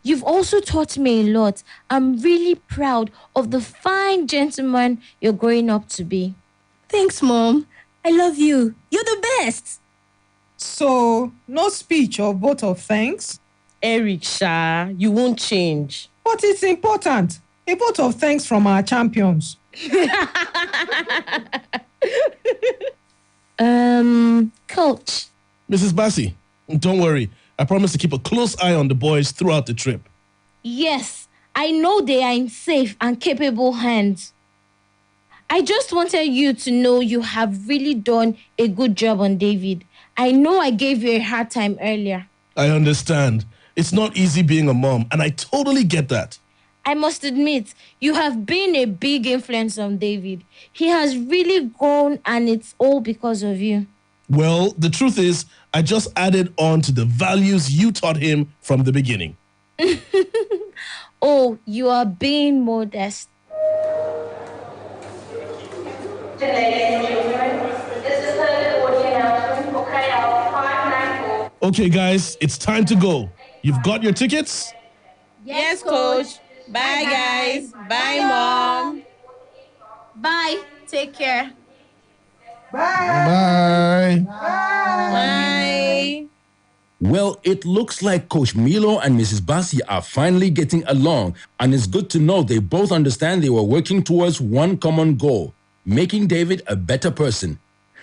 You've also taught me a lot. I'm really proud of the fine gentleman you're growing up to be. Thanks, Mom. I love you. You're the best. So, no speech or vote of thanks? Eric Sha, you won't change. But it's important. A vote of thanks from our champions. Coach. Mrs. Bassi, don't worry. I promise to keep a close eye on the boys throughout the trip. Yes, I know they are in safe and capable hands. I just wanted you to know you have really done a good job on David. I know I gave you a hard time earlier. I understand. It's not easy being a mom, and I totally get that. I must admit, you have been a big influence on David. He has really grown, and it's all because of you. Well, the truth is, I just added on to the values you taught him from the beginning. Oh, you are being modest. Okay, guys, it's time to go. You've got your tickets? Yes, Coach. Bye, guys. Bye, Mom. Bye. Take care. Bye. Bye. Well, it looks like Coach Milo and Mrs. Bassi are finally getting along, and it's good to know they both understand they were working towards one common goal, making David a better person.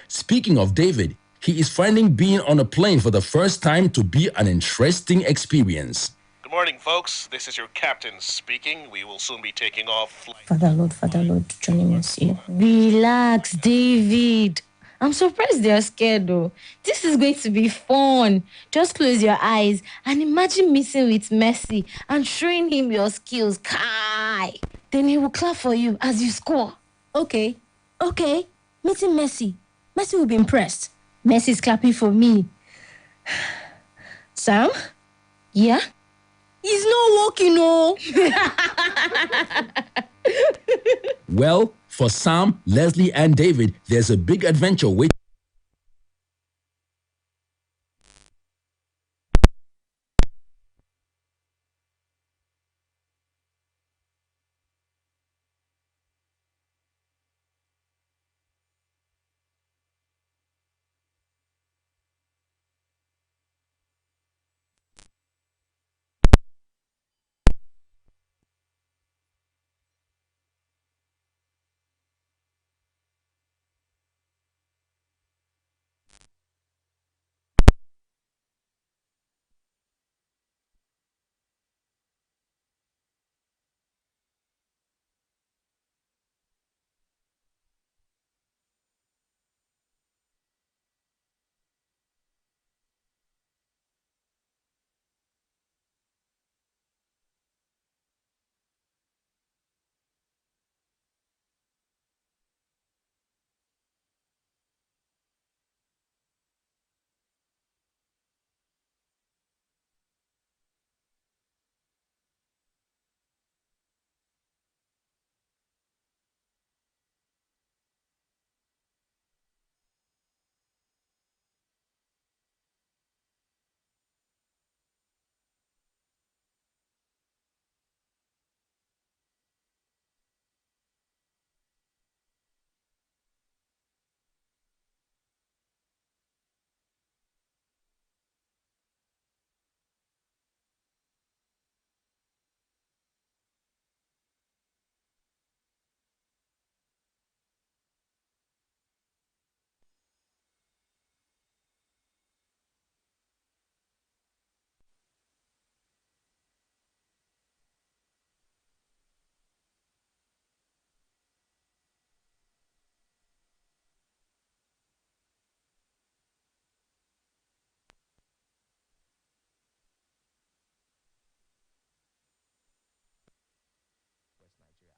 Speaking of David, he is finding being on a plane for the first time to be an interesting experience. Good morning, folks. This is your captain speaking. We will soon be taking off. Father Lord, joining us here. Relax, David. I'm surprised they're scared though. This is going to be fun. Just close your eyes and imagine meeting with Messi and showing him your skills. Kai. Then he will clap for you as you score. Okay. Meeting Messi. Messi will be impressed. Messi's clapping for me. Sam? Yeah? He's not walking, no. Well, for Sam, Leslie, and David, there's a big adventure waiting.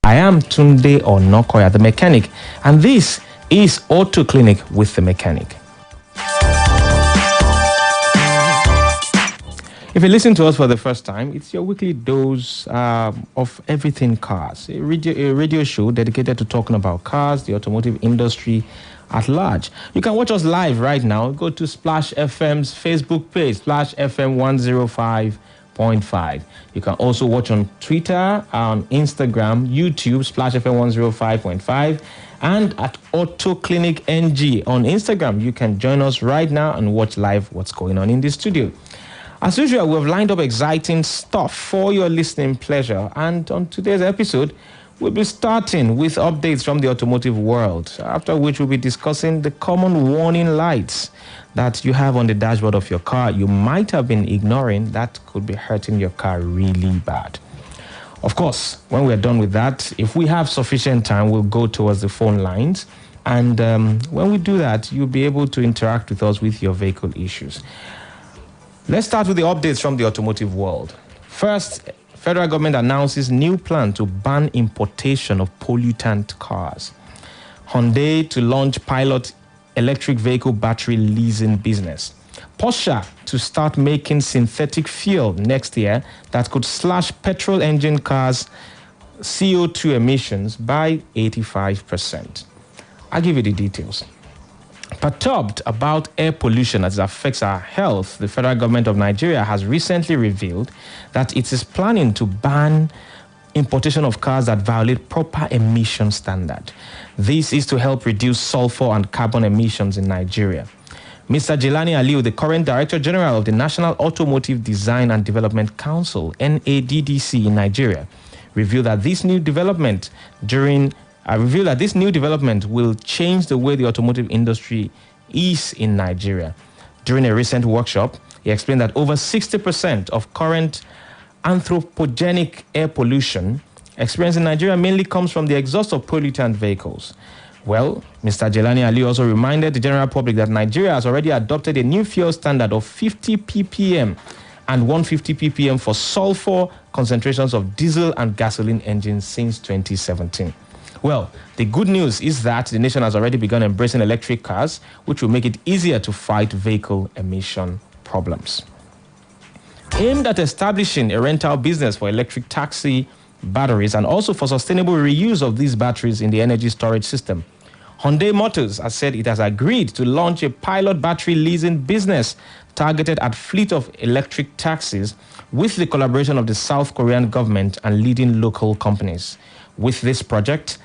I am Tunde Onakoya, the mechanic, and this is Auto Clinic with the Mechanic. If you listen to us for the first time, it's your weekly dose of everything cars, a radio show dedicated to talking about cars, the automotive industry at large. You can watch us live right now. Go to Splash FM's Facebook page, Splash FM 105.5. You can also watch on Twitter, on Instagram, YouTube, Splash FM 105.5, and at Auto Clinic NG on Instagram. You can join us right now and watch live what's going on in the studio. As usual, we've lined up exciting stuff for your listening pleasure. And on today's episode, we'll be starting with updates from the automotive world, after which we'll be discussing the common warning lights that you have on the dashboard of your car you might have been ignoring that could be hurting your car really bad. Of course, when we're done with that, if we have sufficient time, we'll go towards the phone lines. And when we do that, you'll be able to interact with us with your vehicle issues. Let's start with the updates from the automotive world. First, federal government announces new plan to ban importation of pollutant cars. Hyundai to launch pilot electric vehicle battery leasing business. Porsche to start making synthetic fuel next year that could slash petrol engine cars' CO2 emissions by 85%. I'll give you the details. Perturbed about air pollution as it affects our health, the federal government of Nigeria has recently revealed that it is planning to ban importation of cars that violate proper emission standard. This is to help reduce sulfur and carbon emissions in Nigeria. Mr. Jelani Aliu, the current Director General of the National Automotive Design and Development Council, NADDC in Nigeria, revealed that this new development will change the way the automotive industry is in Nigeria. During a recent workshop, he explained that over 60% of current anthropogenic air pollution experienced in Nigeria mainly comes from the exhaust of pollutant vehicles. Well, Mr. Jelani Ali also reminded the general public that Nigeria has already adopted a new fuel standard of 50 ppm and 150 ppm for sulfur concentrations of diesel and gasoline engines since 2017. Well, the good news is that the nation has already begun embracing electric cars, which will make it easier to fight vehicle emission problems. Aimed at establishing a rental business for electric taxi batteries and also for sustainable reuse of these batteries in the energy storage system, Hyundai Motors has said it has agreed to launch a pilot battery leasing business targeted at fleet of electric taxis with the collaboration of the South Korean government and leading local companies. With this project,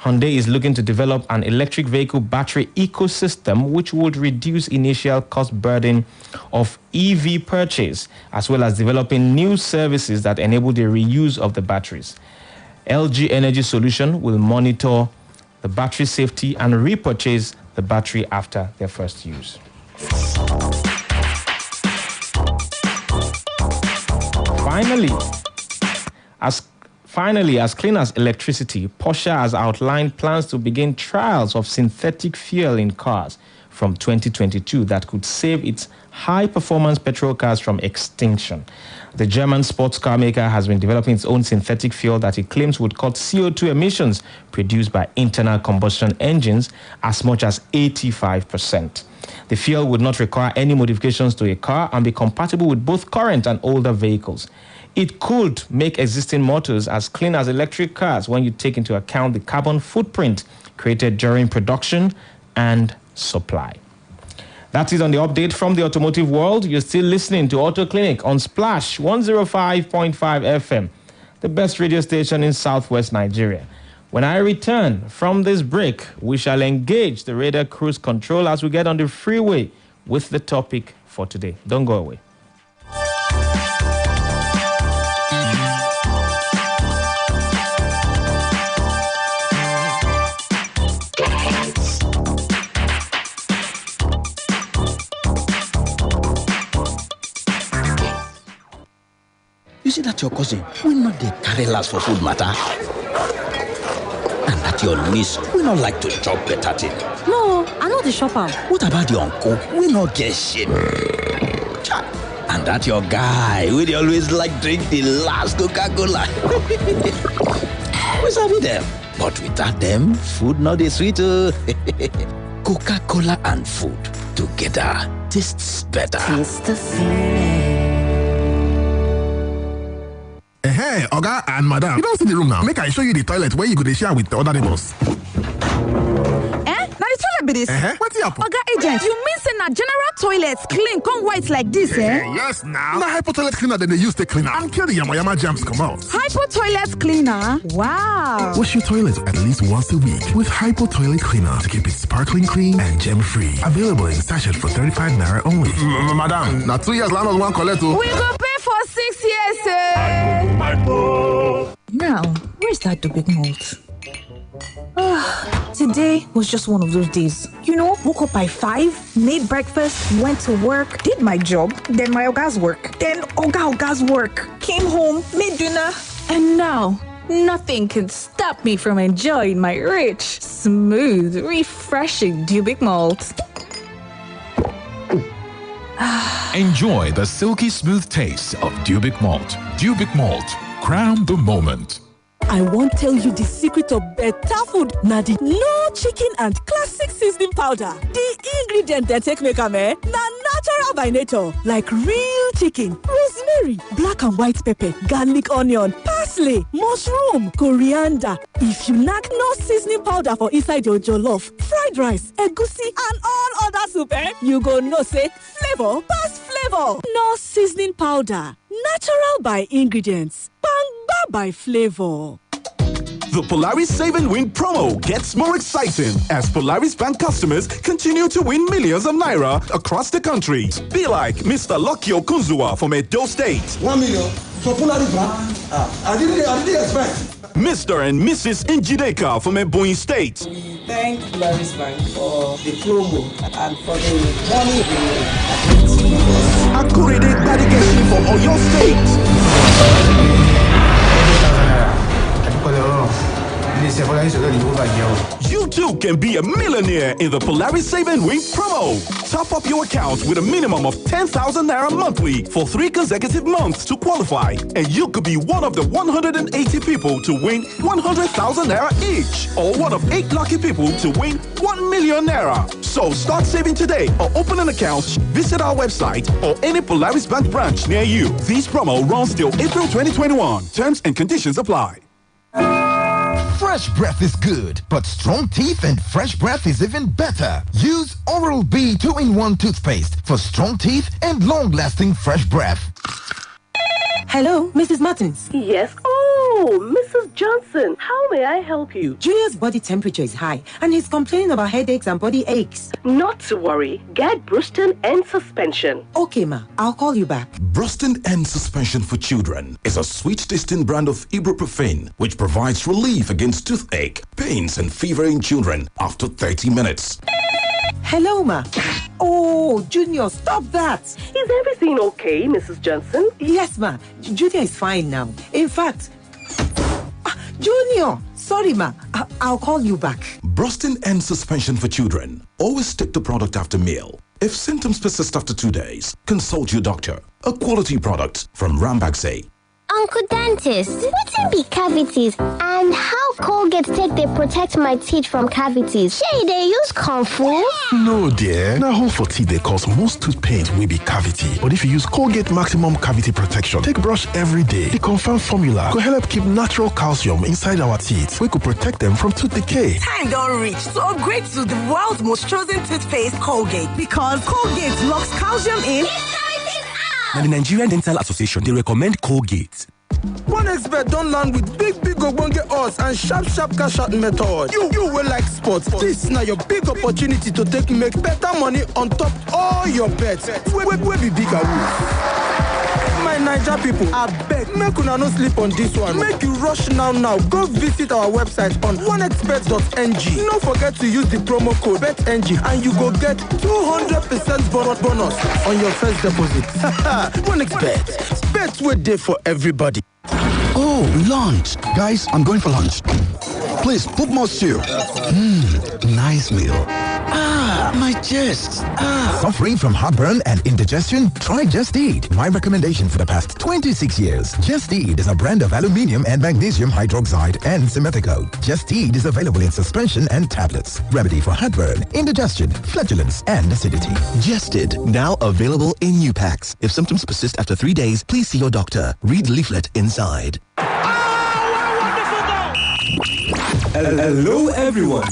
Hyundai is looking to develop an electric vehicle battery ecosystem which would reduce initial cost burden of EV purchase, as well as developing new services that enable the reuse of the batteries. LG Energy Solution will monitor the battery safety and repurchase the battery after their first use. Finally, as clean as electricity, Porsche has outlined plans to begin trials of synthetic fuel in cars from 2022 that could save its high-performance petrol cars from extinction. The German sports car maker has been developing its own synthetic fuel that it claims would cut CO2 emissions produced by internal combustion engines as much as 85%. The fuel would not require any modifications to a car and be compatible with both current and older vehicles. It could make existing motors as clean as electric cars when you take into account the carbon footprint created during production and supply. That's it on the update from the automotive world. You're still listening to Auto Clinic on Splash 105.5 FM, the best radio station in southwest Nigeria. When I return from this break, we shall engage the radar cruise control as we get on the freeway with the topic for today. Don't go away. You see that your cousin will not dey carry last for food matter? And that your niece will not like to chop better thing? No, I know the shopper. What about your uncle will not get shit? And that your guy will always like drink the last Coca-Cola? We sabi them. But without them, food not is sweet. Coca-Cola and food together tastes better. Taste the feeling. Hey, Oga and Madam, you don't see the room now. Make I show you the toilet where you could share with the other neighbors. Now the toilet be this. What happen? Oga agent, you mean say na general toilets clean come white like this, eh? Yes, now. Na hypo toilet cleaner than they use to clean and kill the yama jams come out. Hypo toilet cleaner? Wow. Wash your toilet at least once a week with hypo toilet cleaner to keep it sparkling clean and gem free. Available in sachet for 35 naira only. Madam, now 2 years land one collect. We go pay for 6 years, eh? Now, where's that big malt? Today was just one of those days. You know, woke up by 5, made breakfast, went to work, did my job, then my Oga's work, then Oga's work, came home, made dinner, and now nothing can stop me from enjoying my rich, smooth, refreshing Dubic malt. Enjoy the silky smooth taste of Dubic malt. Dubic malt, crown the moment. I won't tell you the secret of better food. Na the no chicken and classic seasoning powder. The ingredient they take make am na natural by nature, like real chicken, rosemary, black and white pepper, garlic, onion, parsley, mushroom, coriander. If you knack no seasoning powder for inside your jollof, fried rice, egusi, and all other soup, you go know say flavor pass flavor. No seasoning powder, natural by ingredients. Bangba by flavor. The Polaris Save and Win promo gets more exciting as Polaris Bank customers continue to win millions of naira across the country. Be like Mr. Lucky Okunzua from Edo State. 1 million for Polaris Bank? I didn't expect. Mr. and Mrs. Njideka from Ebonyi State. We thank Polaris Bank for the promo and for the money we Akurede Badikeshi from Oyo State. You too can be a millionaire in the Polaris Save and Win promo. Top up your account with a minimum of 10,000 naira monthly for 3 consecutive months to qualify, and you could be one of the 180 people to win 100,000 naira each, or one of 8 lucky people to win 1 million naira. So start saving today or open an account. Visit our website or any Polaris Bank branch near you. This promo runs till April 2021. Terms and conditions apply. Fresh breath is good, but strong teeth and fresh breath is even better. Use Oral-B 2-in-1 toothpaste for strong teeth and long-lasting fresh breath. Hello, Mrs. Martins. Yes. Oh, Mrs. Johnson, how may I help you? Junior's body temperature is high and he's complaining about headaches and body aches. Not to worry. Get Bruston and suspension. Okay, ma. I'll call you back. Bruston and Suspension for Children is a sweet-tasting brand of ibuprofen which provides relief against toothache, pains, and fever in children after 30 minutes. Hello, ma. Oh, Junior, stop that. Is everything okay, Mrs. Johnson? Yes, ma. Junior is fine now. In fact, Junior, sorry, ma. I'll call you back. Brustin and Suspension for Children. Always take the product after meal. If symptoms persist after 2 days, consult your doctor. A quality product from Rambaxay. Uncle Dentist, wetin be cavities and how Colgate take dey protect my teeth from cavities? Shey dey use comfort? No, dear. Now, hole for teeth they cause most tooth pain will be cavity. But if you use Colgate Maximum Cavity Protection, take brush every day. The confirmed formula could help keep natural calcium inside our teeth. We could protect them from tooth decay. Time don't reach to upgrade to the world's most chosen toothpaste, Colgate, because Colgate locks calcium in. And the Nigerian Dental Association, they recommend Colgate. One expert don't land with big ogbonge odds and sharp cash out method. You will like sports. This now your big opportunity to make better money on top all your bets. We be bigger. My Niger people, I beg, make una no sleep on this one. Make you rush now. Go visit our website on oneexpert.ng. Don't forget to use the promo code BETNG and you go get 200% bonus on your first deposit. OneXpert. Bet we're there for everybody. Oh, lunch. Guys, I'm going for lunch. Please, put more stew. Nice meal. My chest. Suffering from heartburn and indigestion? Try Just Eat. My recommendation for the past 26 years. Just Eat is a brand of aluminium and magnesium hydroxide and simethicone. Just Eat is available in suspension and tablets. Remedy for heartburn, indigestion, flatulence, and acidity. Just Eat. Now available in new packs. If symptoms persist after 3 days, please see your doctor. Read leaflet inside. Hello, everyone.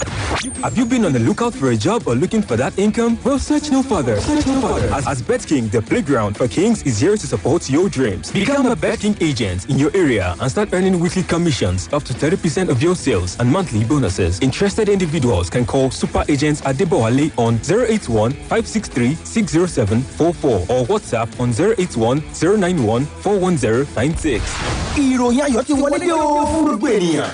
Have you been on the lookout for a job or looking for that income? Well, search no further. As BetKing, the playground for kings, is here to support your dreams. Become a BetKing agent in your area and start earning weekly commissions up to 30% of your sales and monthly bonuses. Interested individuals can call Super Agents Adebowale on 081-563-60744 or WhatsApp on 081-091-41096. Ìròyìn ayọ̀ ti wọlé dé o fún gbogbo ènìyàn.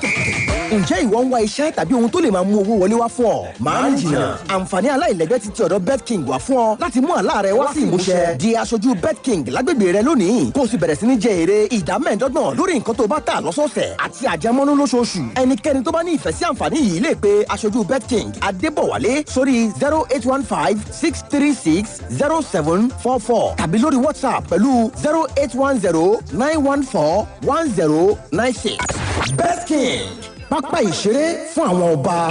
Ǹjẹ́ ìwọ ń wá iṣẹ́ tàbí ohun tó lè máa mú owó wọlé wá fún ọ? Máa ń jìnnà. Àǹfààní aláìlẹ́gbẹ́ ti ọ̀dọ̀ BetKing wá fún ọ láti mú àlá rẹ wá sí ìmúṣẹ. Di aṣojú BetKing lágbègbè rẹ lónìí. Kó o sì bẹ̀rẹ̀ sí ní jẹ èrè ìdá 15% lórí nǹkan tó bá tà lọ́sọ̀ọ̀sẹ̀ àti àjẹmọ́nú lóṣooṣù. Ẹnikẹ́ni tó bá ní ìfẹ́ sí àǹfààní yìí lè pe aṣojú BetKing Adébọ̀wálé sórí 0815-636-0744 tàbí lórí WhatsApp pẹ̀lú 0810-914-1096. BetKing. Pápá ìṣeré fún àwọn ọba.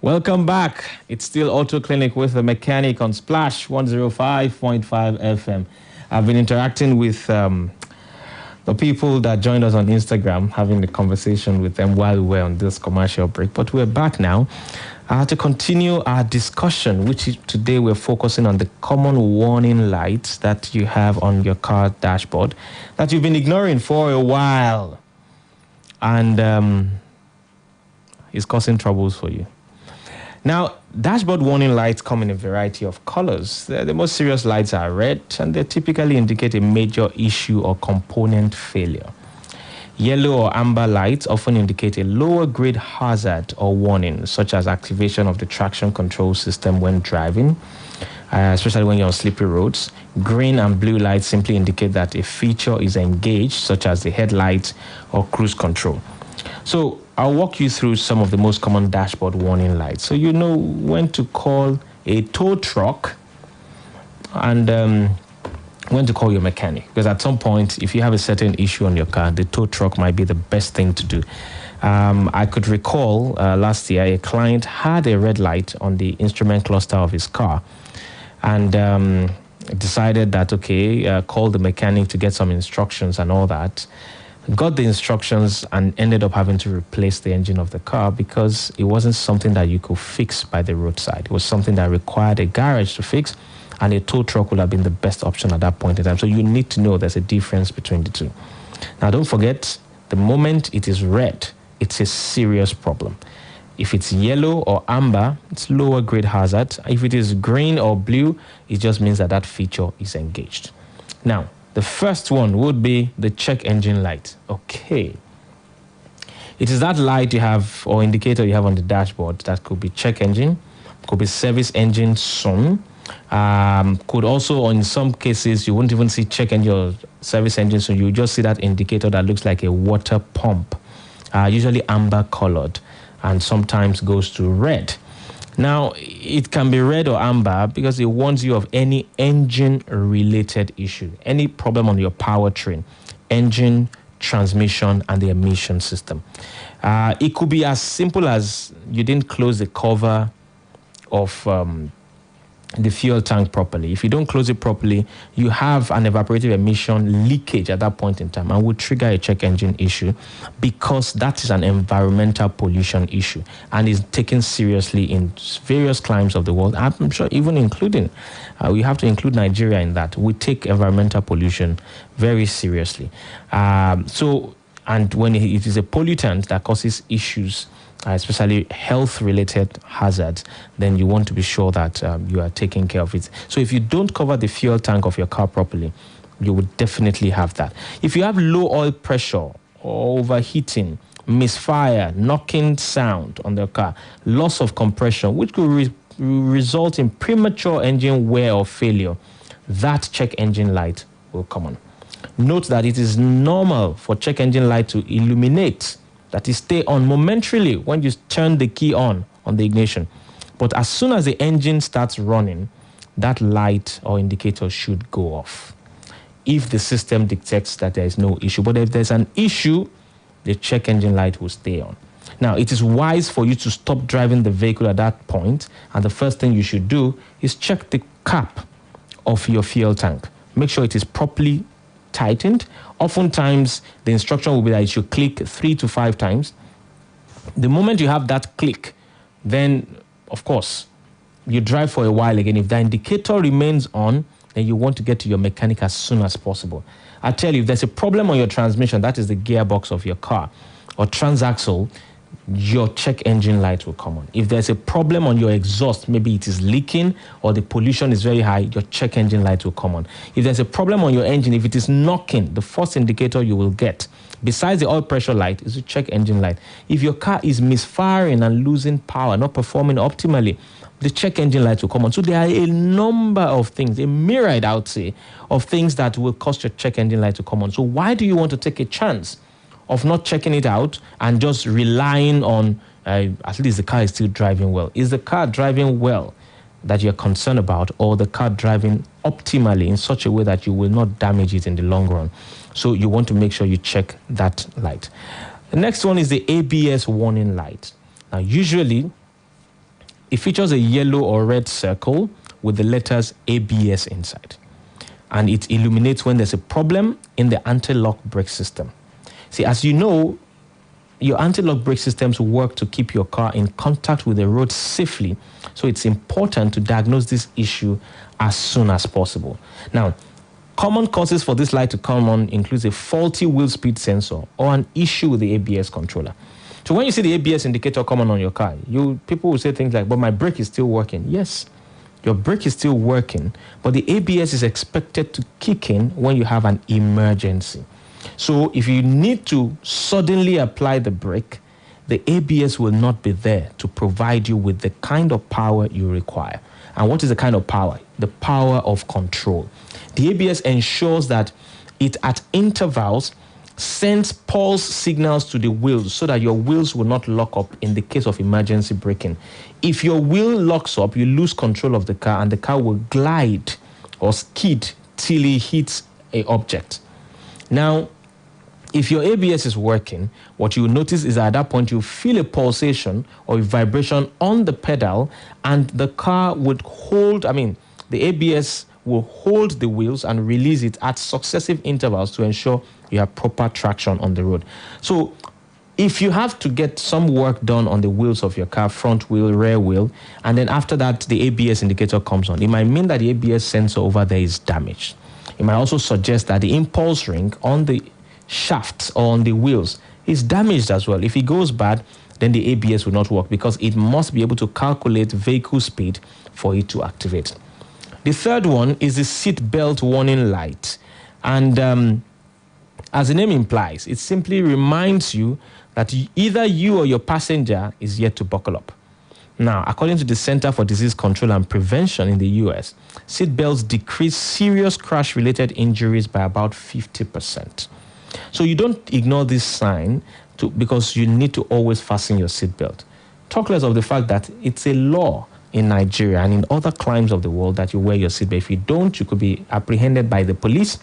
Welcome back. It's still Auto Clinic with the mechanic on Splash 105.5 FM. I've been interacting with the people that joined us on Instagram, having the conversation with them while we were on this commercial break. But we're back now to continue our discussion, which is today we're focusing on the common warning lights that you have on your car dashboard that you've been ignoring for a while. And it's causing troubles for you. Now, dashboard warning lights come in a variety of colors. The most serious lights are red, and they typically indicate a major issue or component failure. Yellow or amber lights often indicate a lower grade hazard or warning, such as activation of the traction control system when driving, especially when you're on slippery roads. Green and blue lights simply indicate that a feature is engaged, such as the headlight or cruise control. So I'll walk you through some of the most common dashboard warning lights, so you know when to call a tow truck and when to call your mechanic. Because at some point, if you have a certain issue on your car, the tow truck might be the best thing to do. I could recall last year a client had a red light on the instrument cluster of his car and decided that, okay, call the mechanic to get some instructions and all that. Got the instructions and ended up having to replace the engine of the car because it wasn't something that you could fix by the roadside. It was something that required a garage to fix, and a tow truck would have been the best option at that point in time. So you need to know there's a difference between the two. Now, don't forget, the moment it is red, it's a serious problem. If it's yellow or amber, it's lower grade hazard. If it is green or blue, it just means that that feature is engaged. Now, the first one would be the check engine light. Okay. It is that light you have or indicator you have on the dashboard that could be check engine, could be service engine soon. Could also, in some cases, you won't even see check engine or service engine, so you just see that indicator that looks like a water pump, usually amber colored, and sometimes goes to red. Now, it can be red or amber because it warns you of any engine-related issue, any problem on your powertrain, engine, transmission, and the emission system. It could be as simple as you didn't close the cover of the fuel tank properly. If you don't close it properly, you have an evaporative emission leakage at that point in time and will trigger a check engine issue because that is an environmental pollution issue and is taken seriously in various climes of the world. I'm sure even including, we have to include Nigeria in that. We take environmental pollution very seriously. And when it is a pollutant that causes issues, especially health-related hazards, then you want to be sure that you are taking care of it. So if you don't cover the fuel tank of your car properly, you would definitely have that. If you have low oil pressure or overheating, misfire, knocking sound on the car, loss of compression, which could result in premature engine wear or failure, that check engine light will come on. Note that it is normal for check engine light to illuminate, that is stay on momentarily when you turn the key on the ignition. But as soon as the engine starts running, that light or indicator should go off if the system detects that there is no issue. But if there's an issue, the check engine light will stay on. Now, it is wise for you to stop driving the vehicle at that point, and the first thing you should do is check the cap of your fuel tank. Make sure it is properly tightened. Oftentimes, the instruction will be that you should click 3 to 5 times. The moment you have that click, then, of course, you drive for a while again. If the indicator remains on, then you want to get to your mechanic as soon as possible. I tell you, if there's a problem on your transmission, that is the gearbox of your car, or transaxle, your check engine light will come on. If there's a problem on your exhaust, maybe it is leaking or the pollution is very high, your check engine light will come on. If there's a problem on your engine, if it is knocking, the first indicator you will get, besides the oil pressure light, is the check engine light. If your car is misfiring and losing power, not performing optimally, the check engine light will come on. So there are a number of things, a myriad, I would say, of things that will cause your check engine light to come on. So why do you want to take a chance of not checking it out and just relying on at least the car is still driving well? Is the car driving well that you're concerned about, or the car driving optimally in such a way that you will not damage it in the long run? So you want to make sure you check that light. The next one is the ABS warning light. Now, usually, it features a yellow or red circle with the letters ABS inside. And it illuminates when there's a problem in the anti-lock brake system. See, as you know, your anti-lock brake systems work to keep your car in contact with the road safely. So it's important to diagnose this issue as soon as possible. Now, common causes for this light to come on includes a faulty wheel speed sensor or an issue with the ABS controller. So when you see the ABS indicator come on your car, people will say things like, but my brake is still working. Yes, your brake is still working, but the ABS is expected to kick in when you have an emergency. So if you need to suddenly apply the brake, the ABS will not be there to provide you with the kind of power you require. And what is the kind of power? The power of control. The ABS ensures that it, at intervals, sends pulse signals to the wheels so that your wheels will not lock up in the case of emergency braking. If your wheel locks up, you lose control of the car and the car will glide or skid till it hits an object. Now, if your ABS is working, what you will notice is that at that point you feel a pulsation or a vibration on the pedal, and the car would hold, the ABS will hold the wheels and release it at successive intervals to ensure you have proper traction on the road. So if you have to get some work done on the wheels of your car, front wheel, rear wheel, and then after that the ABS indicator comes on, it might mean that the ABS sensor over there is damaged. It might also suggest that the impulse ring on the shafts or on the wheels is damaged as well. If it goes bad, then the ABS will not work because it must be able to calculate vehicle speed for it to activate. The third one is the seat belt warning light. And as the name implies, it simply reminds you that either you or your passenger is yet to buckle up. Now, according to the Center for Disease Control and Prevention in the US, seat belts decrease serious crash-related injuries by about 50%. So you don't ignore this sign because you need to always fasten your seatbelt. Talk less of the fact that it's a law in Nigeria and in other climes of the world that you wear your seatbelt. If you don't, you could be apprehended by the police,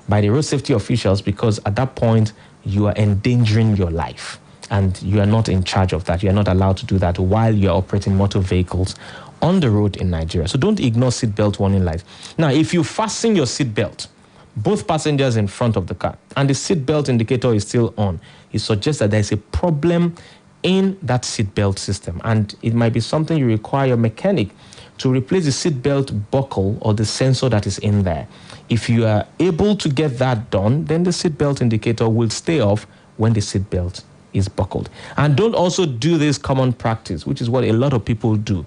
by the road safety officials, because at that point you are endangering your life and you are not in charge of that. You are not allowed to do that while you are operating motor vehicles on the road in Nigeria. So don't ignore seatbelt warning lights. Now, if you fasten your seatbelt, both passengers in front of the car, and the seatbelt indicator is still on, it suggests that there's a problem in that seatbelt system, and it might be something you require a mechanic to replace the seatbelt buckle or the sensor that is in there. If you are able to get that done, then the seatbelt indicator will stay off when the seatbelt is buckled. And don't also do this common practice, which is what a lot of people do.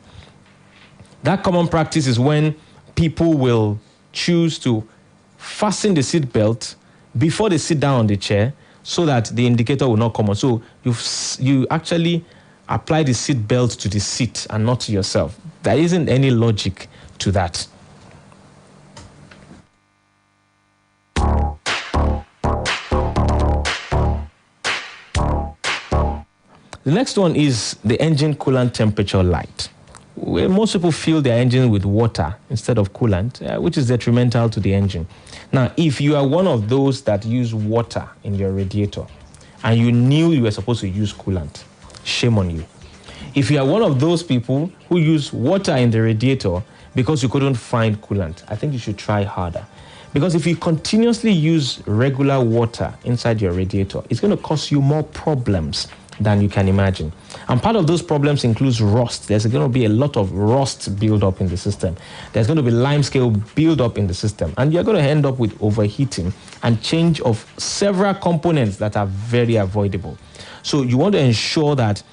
That common practice is when people will choose to fasten the seatbelt before they sit down on the chair so that the indicator will not come on. So you actually apply the seatbelt to the seat and not to yourself. There isn't any logic to that. The next one is the engine coolant temperature light. Most people fill their engine with water instead of coolant, which is detrimental to the engine. Now, if you are one of those that use water in your radiator and you knew you were supposed to use coolant, shame on you. If you are one of those people who use water in the radiator because you couldn't find coolant. I think you should try harder. Because if you continuously use regular water inside your radiator, it's going to cause you more problems than you can imagine. And part of those problems includes rust. There's going to be a lot of rust build up in the system. There's going to be limescale build up in the system. And you're going to end up with overheating and change of several components that are very avoidable. So you want to ensure that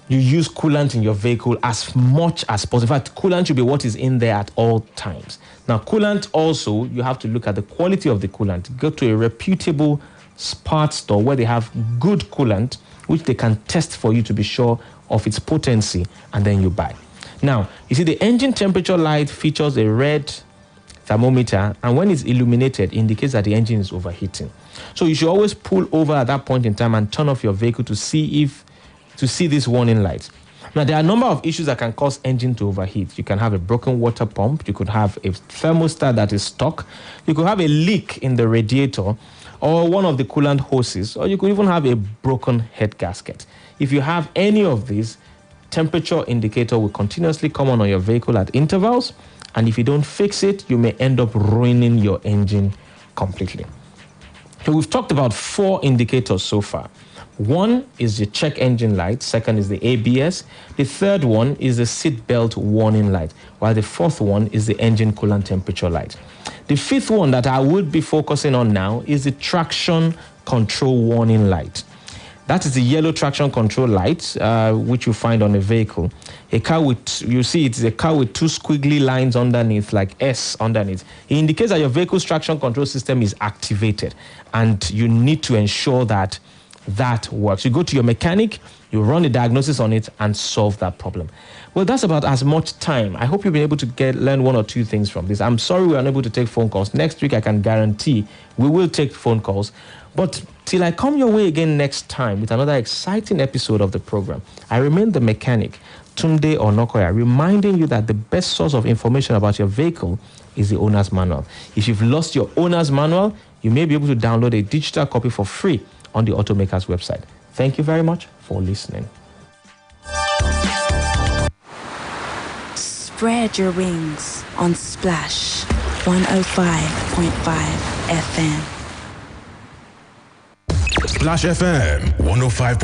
you use coolant in your vehicle as much as possible. In fact, coolant should be what is in there at all times. Now, coolant also, you have to look at the quality of the coolant. Go to a reputable parts store where they have good coolant, which they can test for you to be sure of its potency, and then you buy. Now, you see the engine temperature light features a red thermometer, and when it's illuminated, it indicates that the engine is overheating. So you should always pull over at that point in time and turn off your vehicle to see this warning light. Now, there are a number of issues that can cause engine to overheat. You can have a broken water pump. You could have a thermostat that is stuck. You could have a leak in the radiator or one of the coolant hoses, or you could even have a broken head gasket. If you have any of these, temperature indicator will continuously come on your vehicle at intervals, and if you don't fix it, you may end up ruining your engine completely. So we've talked about 4 indicators so far. One is the check engine light, second is the ABS, the third one is the seat belt warning light, while the fourth one is the engine coolant temperature light. The fifth one that I would be focusing on now is the traction control warning light. That is the yellow traction control light, which you find on a vehicle. A car with, you see it's a car with 2 squiggly lines underneath, like S underneath. It indicates that your vehicle's traction control system is activated, and you need to ensure that that works. You go to your mechanic, you run a diagnosis on it, and solve that problem. Well, that's about as much time. I hope you've been able to learn 1 or 2 things from this. I'm sorry we're unable to take phone calls. Next week, I can guarantee we will take phone calls. But till I come your way again next time with another exciting episode of the program, I remain the mechanic, Tunde Onakoya, reminding you that the best source of information about your vehicle is the owner's manual. If you've lost your owner's manual, you may be able to download a digital copy for free on the automaker's website. Thank you very much for listening. Spread your wings on Splash 105.5 FM. Splash FM 105.5